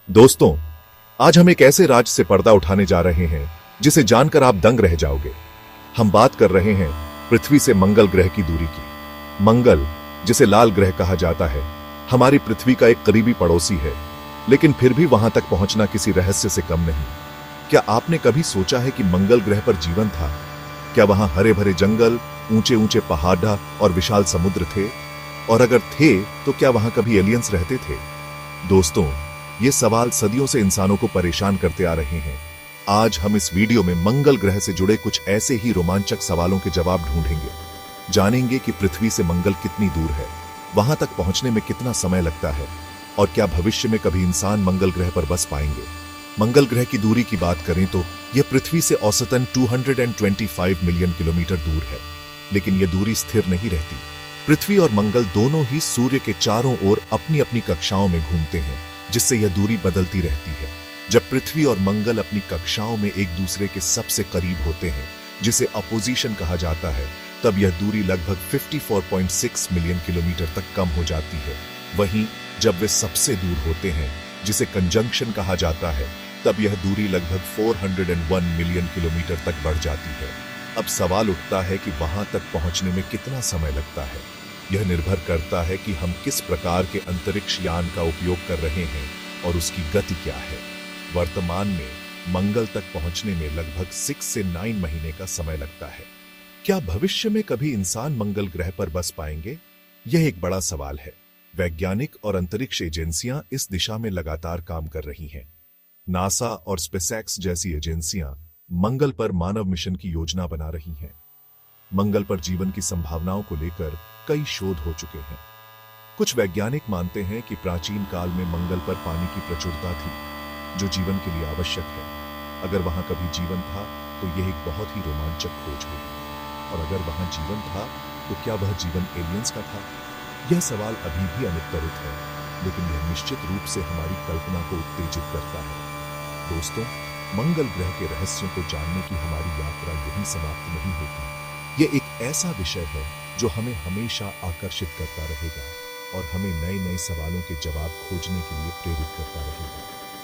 दोस्तों, आज हम एक ऐसे राज से पर्दा उठाने जा रहे हैं जिसे जानकर आप दंग रह जाओगे। हम बात कर रहे हैं पृथ्वी से मंगल ग्रह की दूरी की। मंगल, जिसे लाल ग्रह कहा जाता है, हमारी पृथ्वी का एक करीबी पड़ोसी है, लेकिन फिर भी वहां तक पहुंचना किसी रहस्य से कम नहीं। क्या आपने कभी सोचा है कि मंगल ग्रह पर जीवन था? क्या वहां हरे भरे जंगल, ऊंचे ऊंचे पहाड़ और विशाल समुद्र थे? और अगर थे तो क्या वहां कभी एलियंस रहते थे? दोस्तों, ये सवाल सदियों से इंसानों को परेशान करते आ रहे हैं। आज हम इस वीडियो में मंगल ग्रह से जुड़े कुछ ऐसे ही रोमांचक सवालों के जवाब ढूंढेंगे। जानेंगे कि पृथ्वी से मंगल कितनी दूर है, वहां तक पहुंचने में कितना समय लगता है, और क्या भविष्य में कभी इंसान मंगल ग्रह पर बस पाएंगे। मंगल ग्रह की दूरी की बात करें तो यह पृथ्वी से औसतन 225 मिलियन किलोमीटर दूर है, लेकिन यह दूरी स्थिर नहीं रहती। पृथ्वी और मंगल दोनों ही सूर्य के चारों ओर अपनी अपनी कक्षाओं में घूमते हैं, जिससे यह दूरी बदलती रहती है। जब पृथ्वी और मंगल अपनी कक्षाओं में एक दूसरे के सबसे करीब होते हैं, जिसे अपोजिशन कहा जाता है, तब यह दूरी लगभग 54.6 मिलियन किलोमीटर तक कम हो जाती है। वहीं जब वे सबसे दूर होते हैं, जिसे कंजंक्शन कहा जाता है, तब यह दूरी लगभग 401 मिलियन किलोमीटर तक बढ़ जाती है। अब सवाल उठता है कि वहां तक पहुंचने में कितना समय लगता है। यह निर्भर करता है कि हम किस प्रकार के अंतरिक्ष यान का उपयोग कर रहे हैं और उसकी गति क्या है। वर्तमान में मंगल तक पहुंचने में लगभग 6 से 9 महीने का समय लगता है। क्या भविष्य में कभी इंसान मंगल ग्रह पर बस पाएंगे? यह एक बड़ा सवाल है। वैज्ञानिक और अंतरिक्ष एजेंसियां इस दिशा में लगातार काम कर रही हैं। नासा और स्पेसएक्स जैसी एजेंसियां मंगल पर मानव मिशन की योजना बना रही हैं। मंगल पर जीवन की संभावनाओं को लेकर कई शोध हो चुके हैं। कुछ वैज्ञानिक मानते हैं कि प्राचीन काल में मंगल पर पानी की प्रचुरता थी, जो जीवन के लिए आवश्यक है। अगर वहां कभी जीवन था तो यह एक बहुत ही रोमांचक खोज होगी। और अगर वहां जीवन था तो क्या वह जीवन एलियंस का था? यह सवाल अभी भी अनुत्तरित है, लेकिन यह निश्चित रूप से हमारी कल्पना को उत्तेजित करता है। दोस्तों, मंगल ग्रह के रहस्यों को जानने की हमारी यात्रा यहीं समाप्त नहीं होती। यह एक ऐसा विषय है जो हमें हमेशा आकर्षित करता रहेगा और हमें नए नए सवालों के जवाब खोजने के लिए प्रेरित करता रहेगा।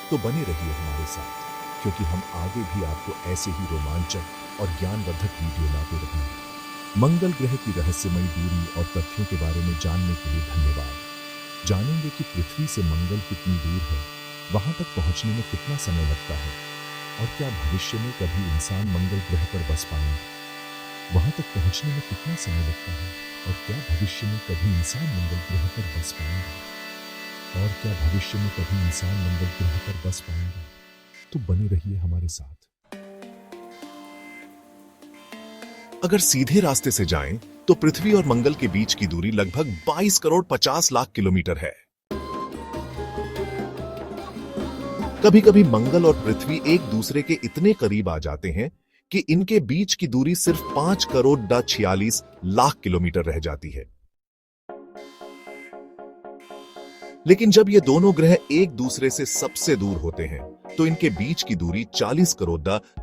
तो बने रहिए हमारे साथ, क्योंकि हम आगे भी आपको ऐसे ही रोमांचक और ज्ञानवर्धक वीडियो लाते रहेंगे। मंगल ग्रह की रहस्यमयी दूरी और तथ्यों के बारे में जानने के लिए धन्यवाद। जानेंगे कि पृथ्वी से मंगल कितनी दूर है, वहां तक पहुंचने में कितना समय लगता है, और क्या भविष्य में कभी इंसान मंगल ग्रह पर बस पाएंगे। वहां तक पहुंचने में कितना समय लगता है, और क्या भविष्य में कभी इंसान मंगल ग्रह पर बस पाएंगे, और क्या भविष्य में कभी इंसान मंगल ग्रह पर बस पाएंगे। तो बने रहिए हमारे साथ। अगर सीधे रास्ते से जाएं तो पृथ्वी और मंगल के बीच की दूरी लगभग 22 करोड़ 50 लाख किलोमीटर है। कभी कभी मंगल और पृथ्वी एक दूसरे के इतने करीब आ जाते हैं कि इनके बीच की दूरी सिर्फ 5 करोड़ 46 लाख किलोमीटर रह जाती है। लेकिन जब ये दोनों ग्रह एक दूसरे से सबसे दूर होते हैं तो इनके बीच की दूरी 40 करोड़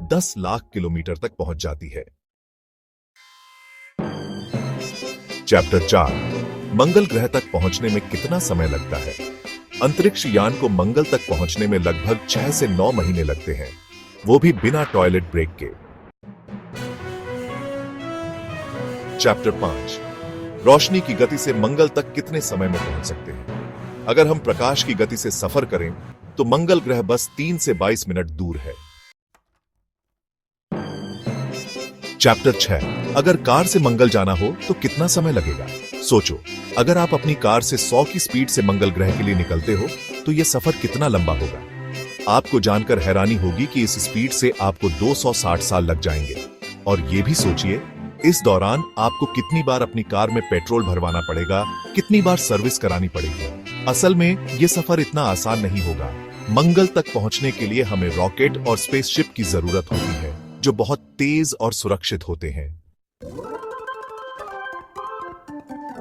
10 लाख किलोमीटर तक पहुंच जाती है। चैप्टर 4, मंगल ग्रह तक पहुंचने में कितना समय लगता है। अंतरिक्ष यान को मंगल तक पहुंचने में लगभग 6 से 9 महीने लगते हैं, वो भी बिना टॉयलेट ब्रेक के। चैप्टर 5, रोशनी की गति से मंगल तक कितने समय में पहुंच सकते हैं। अगर हम प्रकाश की गति से सफर करें तो मंगल ग्रह बस 3 से 22 मिनट दूर है। चैप्टर 6, अगर कार से मंगल जाना हो तो कितना समय लगेगा। सोचो, अगर आप अपनी कार से 100 की स्पीड से मंगल ग्रह के लिए निकलते हो तो यह सफर कितना लंबा होगा। आपको जानकर हैरानी होगी कि इस स्पीड से आपको 260 साल लग जाएंगे। और यह भी सोचिए, इस दौरान आपको कितनी बार अपनी कार में पेट्रोल भरवाना पड़ेगा, कितनी बार सर्विस करानी पड़ेगी। असल में यह सफर इतना आसान नहीं होगा। मंगल तक पहुंचने के लिए हमें रॉकेट और स्पेसशिप की जरूरत होती है, जो बहुत तेज और सुरक्षित होते हैं।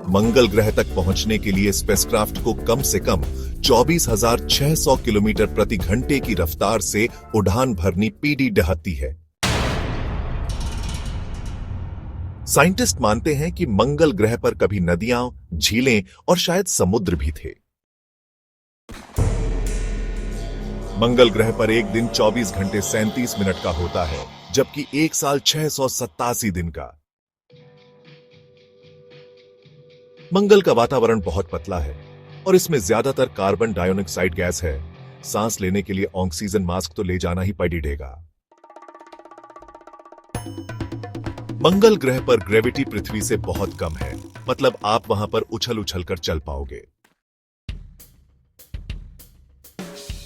मंगल ग्रह तक पहुंचने के लिए स्पेसक्राफ्ट को कम से कम 24,600 किलोमीटर प्रति घंटे की रफ्तार से उड़ान भरनी पड़ती है। साइंटिस्ट मानते हैं कि मंगल ग्रह पर कभी नदियां, झीलें और शायद समुद्र भी थे। मंगल ग्रह पर एक दिन 24 घंटे 37 मिनट का होता है, जबकि एक साल 687 दिन का। मंगल का वातावरण बहुत पतला है और इसमें ज्यादातर कार्बन डाइऑक्साइड गैस है। सांस लेने के लिए ऑक्सीजन मास्क तो ले जाना ही पड़ेगा। मंगल ग्रह पर ग्रेविटी पृथ्वी से बहुत कम है, मतलब आप वहां पर उछल उछल कर चल पाओगे।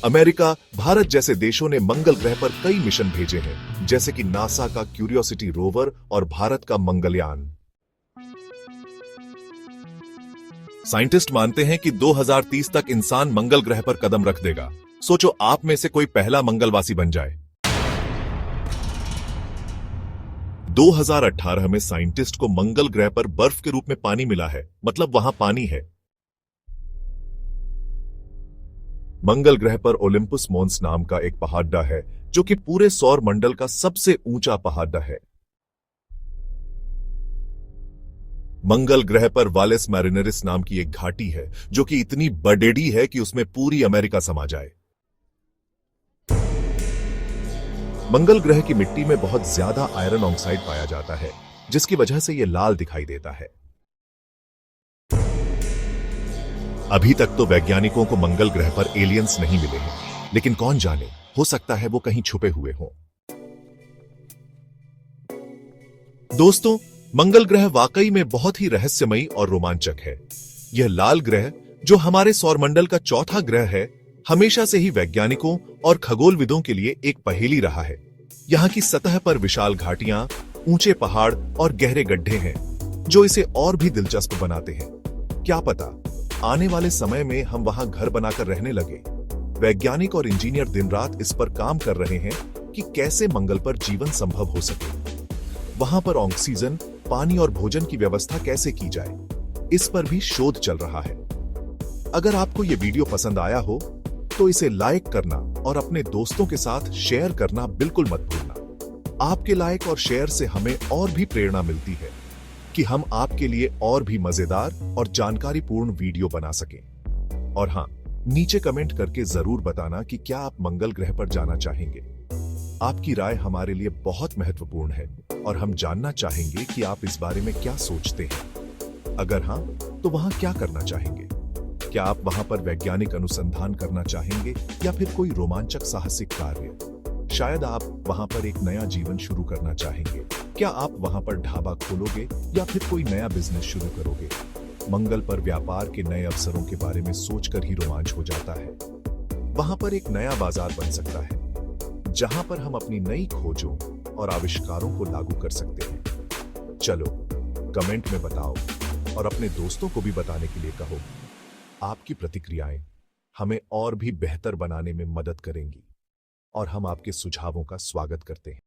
अमेरिका, भारत जैसे देशों ने मंगल ग्रह पर कई मिशन भेजे हैं, जैसे कि नासा का क्यूरियोसिटी रोवर और भारत का मंगलयान। साइंटिस्ट मानते हैं कि 2030 तक इंसान मंगल ग्रह पर कदम रख देगा। सोचो आप में से कोई पहला मंगलवासी बन जाए। 2018 में साइंटिस्ट को मंगल ग्रह पर बर्फ के रूप में पानी मिला है, मतलब वहां पानी है। मंगल ग्रह पर ओलिम्पस मोन्स नाम का एक पहाड़ है, जो कि पूरे सौर मंडल का सबसे ऊंचा पहाड़ है। मंगल ग्रह पर वालेस मैरिनेरिस नाम की एक घाटी है, जो कि इतनी बड़ेडी है कि उसमें पूरी अमेरिका समा जाए। मंगल ग्रह की मिट्टी में बहुत ज्यादा आयरन ऑक्साइड पाया जाता है, जिसकी वजह से यह लाल दिखाई देता है। अभी तक तो वैज्ञानिकों को मंगल ग्रह पर एलियंस नहीं मिले हैं, लेकिन कौन जाने, हो सकता है वो कहीं छुपे हुए हों। दोस्तों, मंगल ग्रह वाकई में बहुत ही रहस्यमयी और रोमांचक है। यह लाल ग्रह, जो हमारे सौरमंडल का चौथा ग्रह है, हमेशा से ही वैज्ञानिकों और खगोलविदों के लिए एक पहेली रहा है। यहाँ की सतह पर विशाल घाटियां, ऊंचे पहाड़ और गहरे गड्ढे हैं, जो इसे और भी दिलचस्प बनाते हैं। क्या पता आने वाले समय में हम वहां घर बनाकर रहने लगे। वैज्ञानिक और इंजीनियर दिन रात इस पर काम कर रहे हैं कि कैसे मंगल पर जीवन संभव हो सके। वहां पर ऑक्सीजन, पानी और भोजन की व्यवस्था कैसे की जाए, इस पर भी शोध चल रहा है। अगर आपको यह वीडियो पसंद आया हो तो इसे लाइक करना और अपने दोस्तों के साथ शेयर करना बिल्कुल मत भूलना। आपके लाइक और शेयर से हमें और भी प्रेरणा मिलती है कि हम आपके लिए और भी मजेदार और जानकारीपूर्ण वीडियो बना सकें। और हां, नीचे कमेंट करके जरूर बताना कि क्या आप मंगल ग्रह पर जाना चाहेंगे। आपकी राय हमारे लिए बहुत महत्वपूर्ण है और हम जानना चाहेंगे कि आप इस बारे में क्या सोचते हैं। अगर हां, तो वहां क्या करना चाहेंगे? क्या आप वहां पर वैज्ञानिक अनुसंधान करना चाहेंगे या फिर कोई रोमांचक साहसिक कार्य? शायद आप वहां पर एक नया जीवन शुरू करना चाहेंगे। क्या आप वहां पर ढाबा खोलोगे या फिर कोई नया बिजनेस शुरू करोगे? मंगल पर व्यापार के नए अवसरों के बारे में सोचकर ही रोमांच हो जाता है। वहां पर एक नया बाजार बन सकता है, जहां पर हम अपनी नई खोजों और आविष्कारों को लागू कर सकते हैं। चलो, कमेंट में बताओ और अपने दोस्तों को भी बताने के लिए कहो। आपकी प्रतिक्रियाएं हमें और भी बेहतर बनाने में मदद करेंगी और हम आपके सुझावों का स्वागत करते हैं।